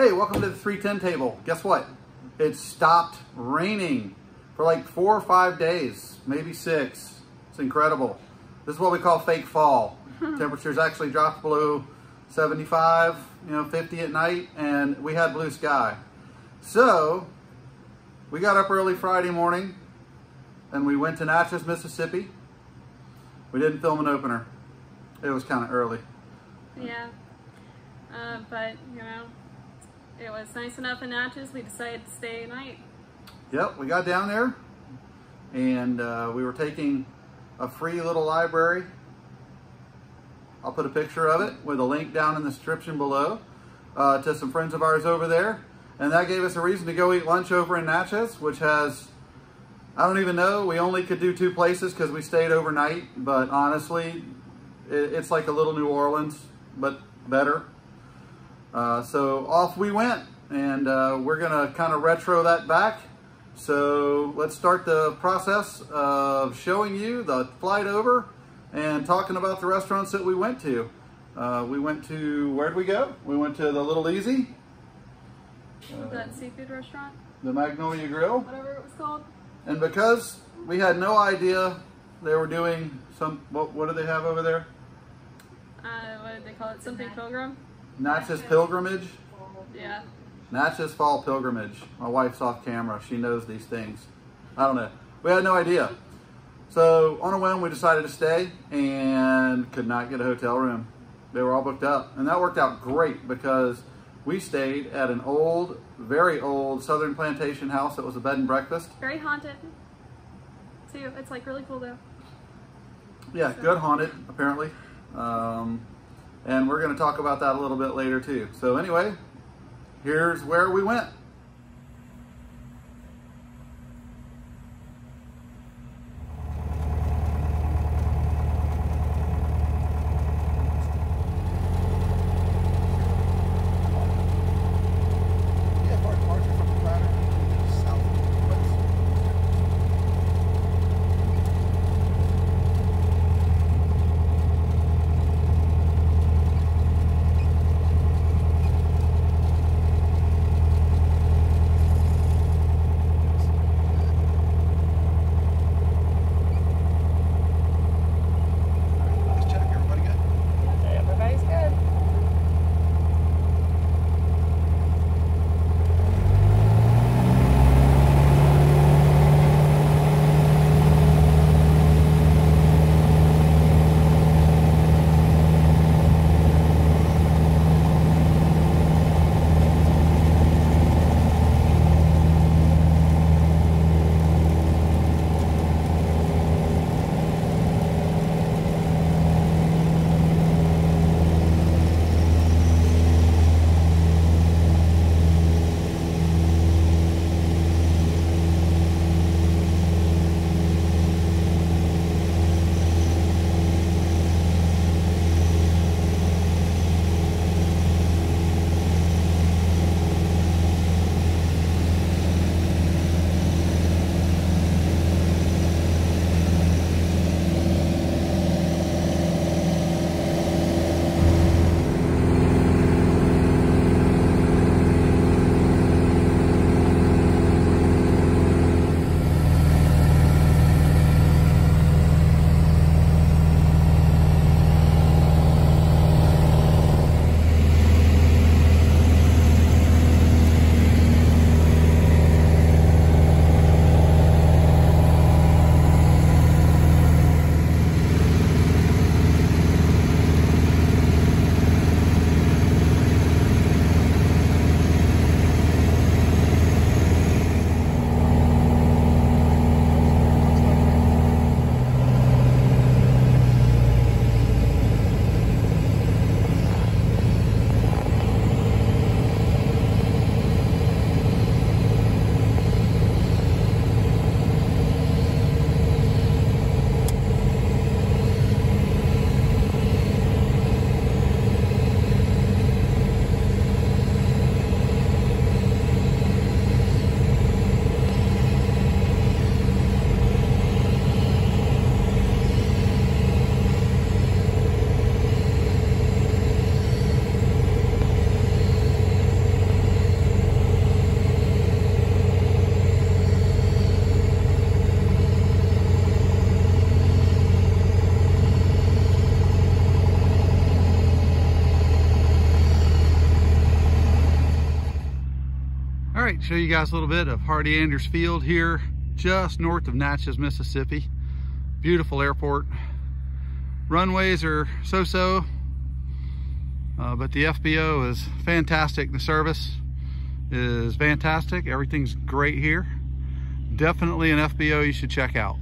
Hey, welcome to the 310 table. Guess what? It stopped raining for like 4 or 5 days, maybe 6. It's incredible. This is what we call fake fall. Temperatures actually dropped below 75, 50 at night, and we had blue sky. So we got up early Friday morning and we went to Natchez, Mississippi. We didn't film an opener. It was kind of early. Yeah, but it was nice enough in Natchez. We decided to stay a night. Yep, we got down there and we were taking a free little library. I'll put a picture of it with a link down in the description below to some friends of ours over there. And that gave us a reason to go eat lunch over in Natchez, which has, I don't even know, we only could do 2 places because we stayed overnight. But honestly, it's like a little New Orleans, but better. So off we went, and we're gonna kind of retro that back. So let's start the process of showing you the flight over and talking about the restaurants that we went to. We went to, where'd we go? We went to the Little Easy. That seafood restaurant? The Magnolia Grill. Whatever it was called. And because we had no idea they were doing some, what do they have over there? What did they call it? Something Pilgrim? Natchez Pilgrimage? Yeah. Natchez Fall Pilgrimage. My wife's off camera. She knows these things. I don't know. We had no idea. So on a whim, we decided to stay and could not get a hotel room. They were all booked up. And that worked out great because we stayed at an old, very old Southern plantation house that was a bed and breakfast. Very haunted, too. It's like really cool though. Yeah, so. Good haunted, apparently. And we're going to talk about that a little bit later too. So anyway, here's where we went. right, show you guys a little bit of Hardy Anders Field here, just north of Natchez, Mississippi. Beautiful airport. Runways are so-so, but the FBO is fantastic. The service is fantastic. Everything's great here. Definitely an FBO you should check out.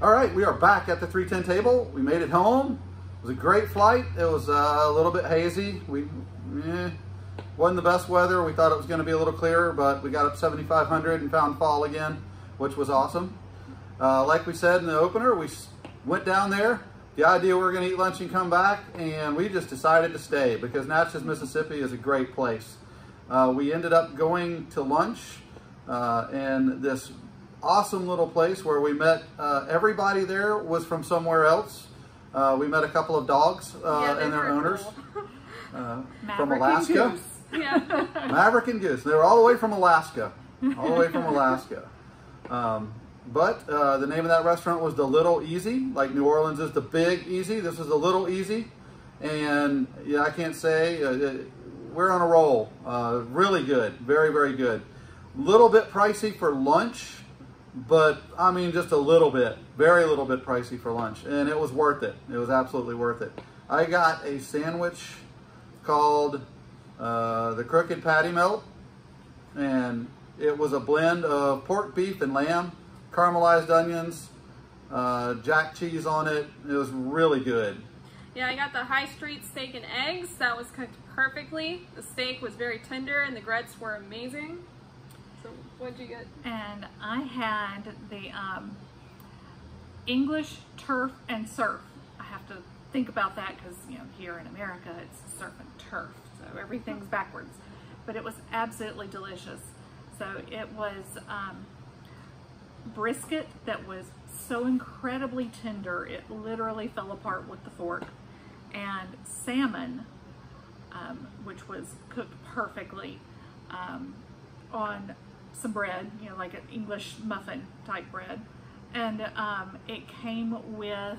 All right, we are back at the 310 table. We made it home. It was a great flight. It was a little bit hazy. Wasn't the best weather. We thought it was going to be a little clearer, but we got up 7,500 and found fall again, which was awesome. Like we said in the opener, we went down there. The idea we were going to eat lunch and come back, and we just decided to stay because Natchez, Mississippi is a great place. We ended up going to lunch in this awesome little place where we met, everybody there was from somewhere else. We met a couple of dogs and their owners from Alaska. Yeah. Maverick and Goose. They were all the way from Alaska. All the way from Alaska. But the name of that restaurant was The Little Easy. Like New Orleans is the Big Easy. This is The Little Easy. And yeah, I can't say, we're on a roll. Really good. Very, very good. Little bit pricey for lunch, but I mean just a little bit. Very little bit pricey for lunch. And it was worth it. It was absolutely worth it. I got a sandwich called the Crooked Patty Melt. And it was a blend of pork, beef, and lamb. Caramelized onions, jack cheese on it. It was really good. Yeah, I got the High Street steak and eggs. That was cooked perfectly. The steak was very tender and the grits were amazing. So what'd you get? And I had the English turf and surf. I have to think about that because, you know, here in America it's surf and turf, so everything's backwards. But it was absolutely delicious. So it was brisket that was so incredibly tender it literally fell apart with the fork, and salmon which was cooked perfectly on some bread, you know, like an English muffin type bread, and it came with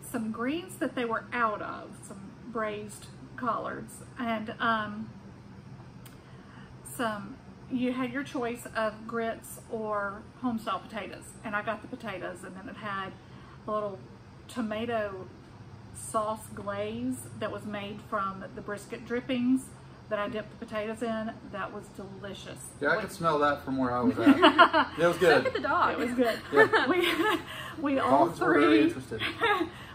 some greens that they were out of, some braised collards, and you had your choice of grits or home-style potatoes, and I got the potatoes, and then it had a little tomato sauce glaze that was made from the brisket drippings that I dipped the potatoes in. That was delicious. Yeah, I could smell that from where I was at. It was good. Look at the dog. It was good. Yeah. we all Dogs were very interested.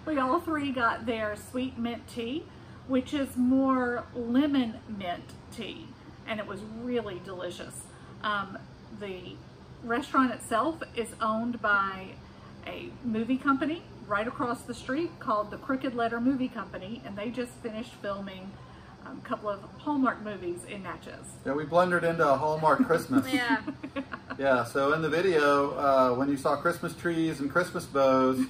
we all three got their sweet mint tea, which is more lemon mint tea, and it was really delicious. The restaurant itself is owned by a movie company right across the street called the Crooked Letter Movie Company, and they just finished filming a couple of Hallmark movies in Natchez. Yeah, we blundered into a Hallmark Christmas. Yeah. Yeah, so in the video, when you saw Christmas trees and Christmas bows,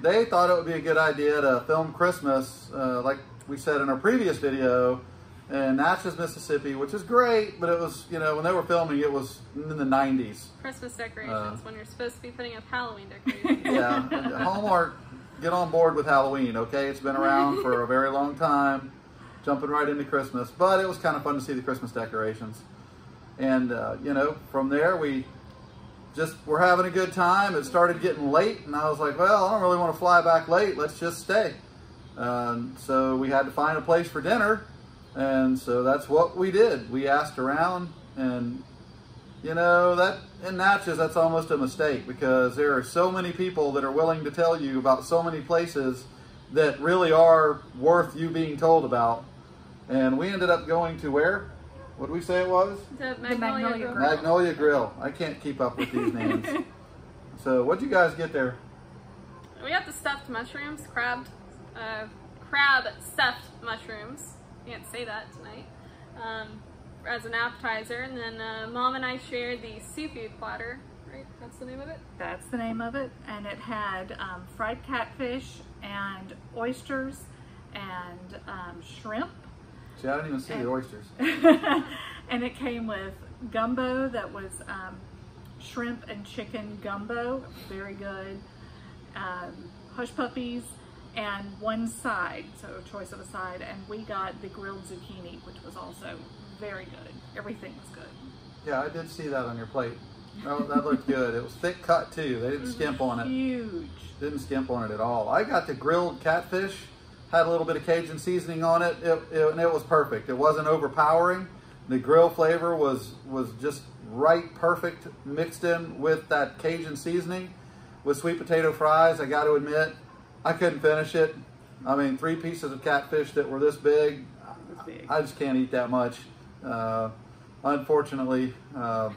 they thought it would be a good idea to film Christmas, like we said in our previous video, in Natchez, Mississippi, which is great, but it was, you know, when they were filming, it was in the 90s. Christmas decorations when you're supposed to be putting up Halloween decorations. Yeah, Hallmark, get on board with Halloween, okay? It's been around for a very long time, jumping right into Christmas, but it was kind of fun to see the Christmas decorations. And, you know, from there, we just were having a good time. It started getting late, and I was like, well, I don't really want to fly back late. Let's just stay. So we had to find a place for dinner. And so that's what we did. We asked around, and you know, that in Natchez, that's almost a mistake because there are so many people that are willing to tell you about so many places that really are worth you being told about. And we ended up going to where? What did we say it was? The Magnolia Grill. Magnolia Grill. I can't keep up with these names. So what'd you guys get there? We got the stuffed mushrooms, crab stuffed mushrooms. Can't say that tonight. As an appetizer, and then Mom and I shared the seafood platter. Right, that's the name of it. That's the name of it, and it had fried catfish and oysters and shrimp. See, I didn't even see the oysters. And it came with gumbo that was shrimp and chicken gumbo, very good. Hush puppies. And one side, so a choice of a side, and we got the grilled zucchini, which was also very good. Everything was good. Yeah, I did see that on your plate. Oh, that looked good. It was thick cut too. They didn't skimp on it. Huge. Didn't skimp on it at all. I got the grilled catfish, had a little bit of Cajun seasoning on it, and it was perfect. It wasn't overpowering. The grill flavor was just right, perfect, mixed in with that Cajun seasoning. with sweet potato fries. I got to admit, I couldn't finish it. I mean, 3 pieces of catfish that were this big, I just can't eat that much. Unfortunately, I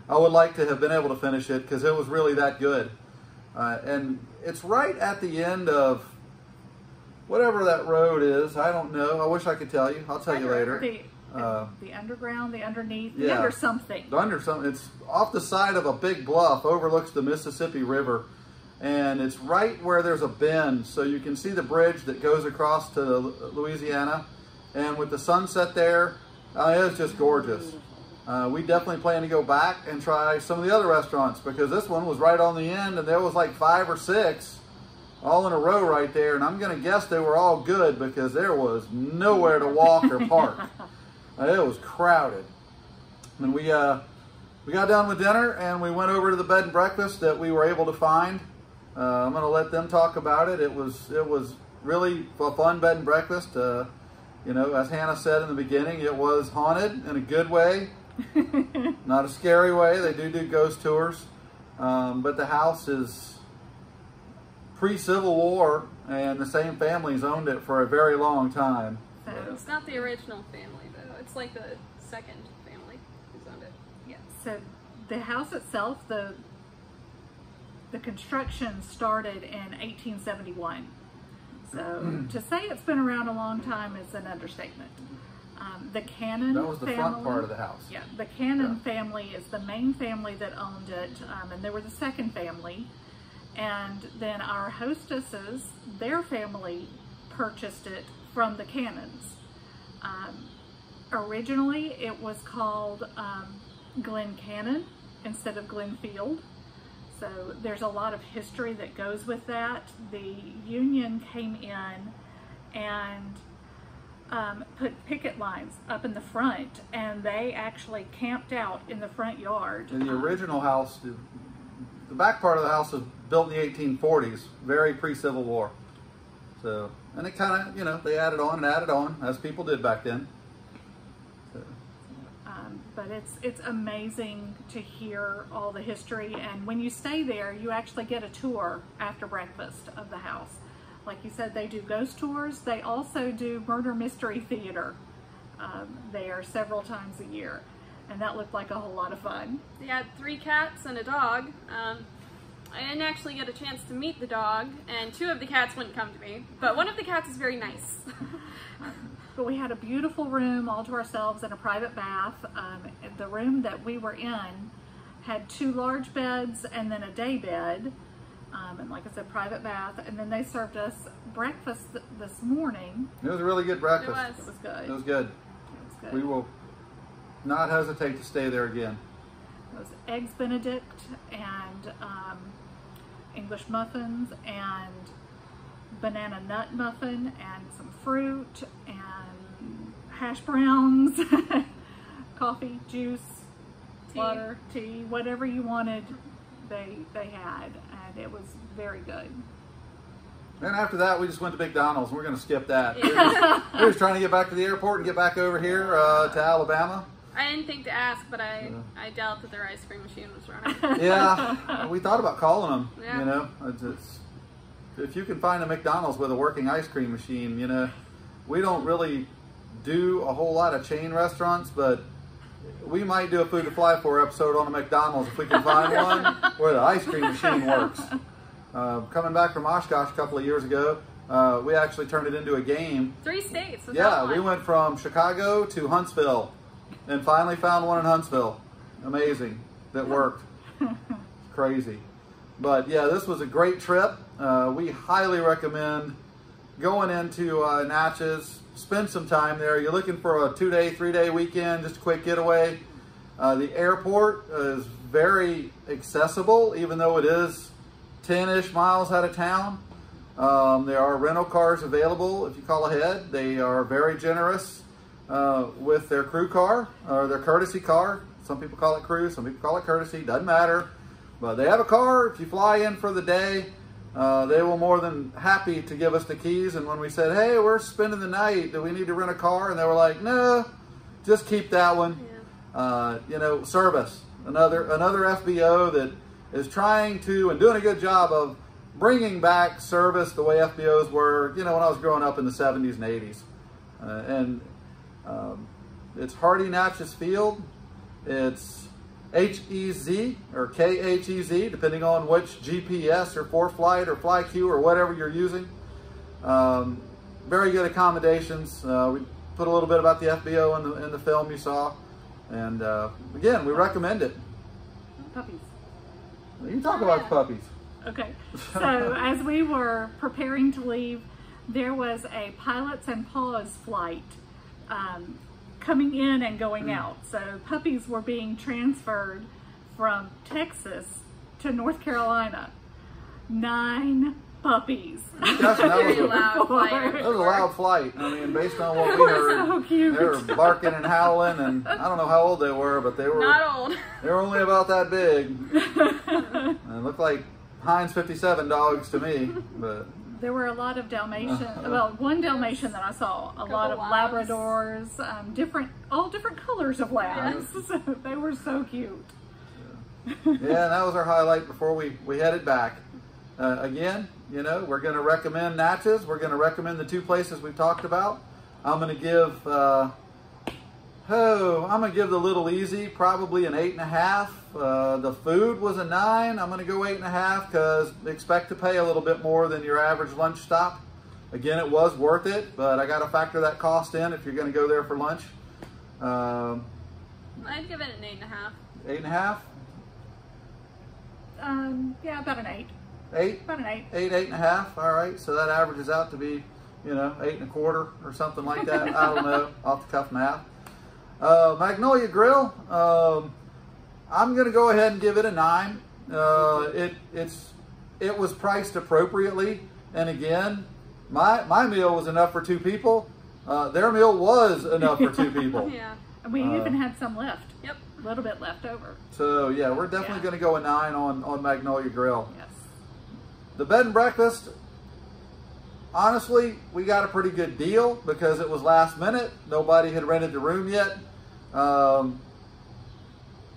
would like to have been able to finish it because it was really that good. And it's right at the end of whatever that road is. I don't know. I wish I could tell you. I'll tell you later. The underground, the underneath, yeah, the under something. The under something. It's off the side of a big bluff, overlooks the Mississippi River. And it's right where there's a bend, so you can see the bridge that goes across to Louisiana. And with the sunset there, it's just gorgeous. We definitely plan to go back and try some of the other restaurants because this one was right on the end, and there was like 5 or 6 all in a row right there. And I'm going to guess they were all good because there was nowhere to walk or park. It was crowded. And we got done with dinner and we went over to the bed and breakfast that we were able to find. I'm going to let them talk about it. It was really a fun bed and breakfast. You know, as Hannah said in the beginning, it was haunted in a good way, not a scary way. They do ghost tours, but the house is pre-Civil War, and the same family's owned it for a very long time. It's not the original family, though. It's like the second family who's owned it. Yeah. So the house itself, the construction started in 1871. So to say it's been around a long time is an understatement. The Cannon That was the family, front part of the house. Yeah, the Cannon family is the main family that owned it, and they were the second family. And then our hostesses, their family purchased it from the Cannons. Originally, it was called Glen Cannon instead of Glenfield. So there's a lot of history that goes with that. The Union came in and put picket lines up in the front, and they actually camped out in the front yard. And the original house, the back part of the house was built in the 1840s, very pre-Civil War. So, and it kind of, you know, they added on and added on, as people did back then. So. But it's amazing to hear all the history, and when you stay there, you actually get a tour after breakfast of the house. Like you said, they do ghost tours. They also do murder mystery theater there several times a year, and that looked like a whole lot of fun. They had 3 cats and a dog. I didn't actually get a chance to meet the dog, and 2 of the cats wouldn't come to me, but one of the cats is very nice. But we had a beautiful room all to ourselves and a private bath. The room that we were in had 2 large beds and then a day bed, and like I said, private bath. And then they served us breakfast this morning. It was a really good breakfast. It was good. It was good. It was good. We will not hesitate to stay there again. It was eggs Benedict and English muffins and banana nut muffin and some fruit and hash browns, coffee, juice, water, tea, whatever you wanted, they had, and it was very good. And after that, we just went to McDonald's. We're going to skip that. We're just trying to get back to the airport and get back over here to Alabama. I didn't think to ask, but I doubt that their ice cream machine was running. Yeah, we thought about calling them. Yeah. You know, if you can find a McDonald's with a working ice cream machine, you know, we don't really do a whole lot of chain restaurants, but we might do a Food to Fly For episode on a McDonald's if we can find one where the ice cream machine works. Coming back from Oshkosh a couple of years ago, we actually turned it into a game. 3 states. Yeah, we went from Chicago to Huntsville and finally found one in Huntsville. Amazing. That worked. Crazy. But yeah, this was a great trip. We highly recommend going into Natchez. Spend some time there. You're looking for a 2-day, 3-day weekend, just a quick getaway. The airport is very accessible, even though it is 10-ish miles out of town. There are rental cars available if you call ahead. They are very generous with their crew car, or their courtesy car. Some people call it crew, some people call it courtesy, doesn't matter. But they have a car. If you fly in for the day, they were more than happy to give us the keys. And when we said, hey, we're spending the night, do we need to rent a car? And they were like, no, just keep that one. Yeah. You know, service. Another FBO that is trying to and doing a good job of bringing back service the way FBOs were, you know, when I was growing up in the 70s and 80s. It's Hardy Natchez Field. It's H-E-Z or K-H-E-Z, depending on which GPS or ForeFlight or FlyQ or whatever you're using. Very good accommodations. We put a little bit about the FBO in the film you saw. And again, we recommend it. Puppies. You can talk about the puppies. Okay, so as we were preparing to leave, there was a pilots and paws flight coming in and going out. So puppies were being transferred from Texas to North Carolina. 9 puppies. That was a loud flight. I mean, based on what we heard, so cute. They were barking and howling, and I don't know how old they were, but they were not old. They were only about that big. And it looked like Heinz 57 dogs to me, but there were a lot of Dalmatian. Well, one Dalmatian that I saw. A lot of Labradors, all different colors of labs. Yes. So they were so cute. Yeah, and that was our highlight before we headed back. Again, you know, we're going to recommend Natchez. We're going to recommend the 2 places we talked about. I'm going to give the Little Easy probably an 8.5. The food was a 9. I'm going to go 8.5 because expect to pay a little bit more than your average lunch stop. Again, it was worth it, but I got to factor that cost in if you're going to go there for lunch. I'd give it an 8.5. 8.5? Yeah, about an 8. 8? About an 8. 8, 8.5. All right, so that averages out to be, you know, 8.25 or something like that. I don't know, off the cuff math. Magnolia Grill, I'm going to go ahead and give it a 9. It was priced appropriately, and again, my meal was enough for 2 people. Their meal was enough for 2 people. Yeah. And we even had some left. Yep. A little bit left over. So yeah, we're definitely going to go a 9 on Magnolia Grill. Yes. The bed and breakfast, honestly, we got a pretty good deal because it was last minute. Nobody had rented the room yet. I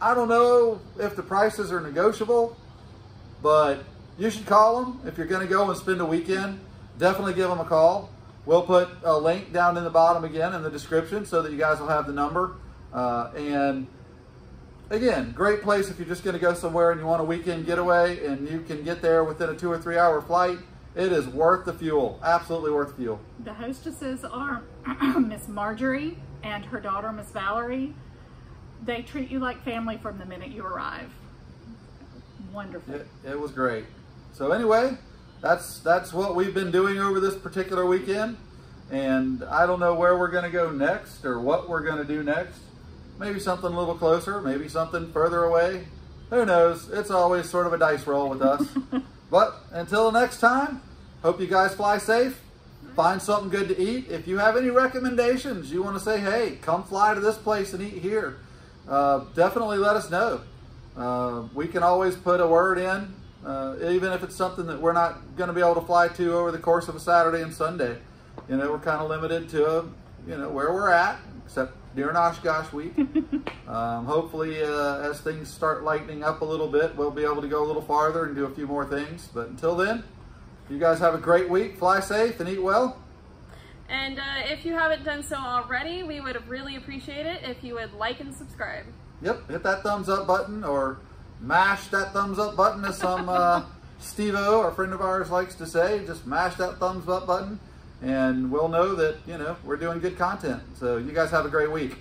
don't know if the prices are negotiable, but you should call them if you're going to go and spend a weekend. Definitely give them a call. We'll put a link down in the bottom again in the description so that you guys will have the number. And again, great place if you're just going to go somewhere and you want a weekend getaway and you can get there within a 2 or 3 hour flight. It is worth the fuel. Absolutely worth the fuel. The hostesses are Miss Marjorie and her daughter, Miss Valerie. They treat you like family from the minute you arrive. Wonderful. It was great. So anyway, that's what we've been doing over this particular weekend. And I don't know where we're going to go next or what we're going to do next. Maybe something a little closer, maybe something further away. Who knows? It's always sort of a dice roll with us. But until the next time, hope you guys fly safe. Find something good to eat. If you have any recommendations, you want to say, hey, come fly to this place and eat here, definitely let us know. We can always put a word in, even if it's something that we're not going to be able to fly to over the course of a Saturday and Sunday. You know, we're kind of limited to, you know, where we're at, except during Oshkosh week. Hopefully, as things start lightening up a little bit, we'll be able to go a little farther and do a few more things. But until then, you guys have a great week. Fly safe and eat well. And if you haven't done so already, we would really appreciate it if you would like and subscribe. Yep, hit that thumbs up button or mash that thumbs up button, as some Steve-O, a friend of ours, likes to say. Just mash that thumbs up button and we'll know that, you know, we're doing good content. So you guys have a great week.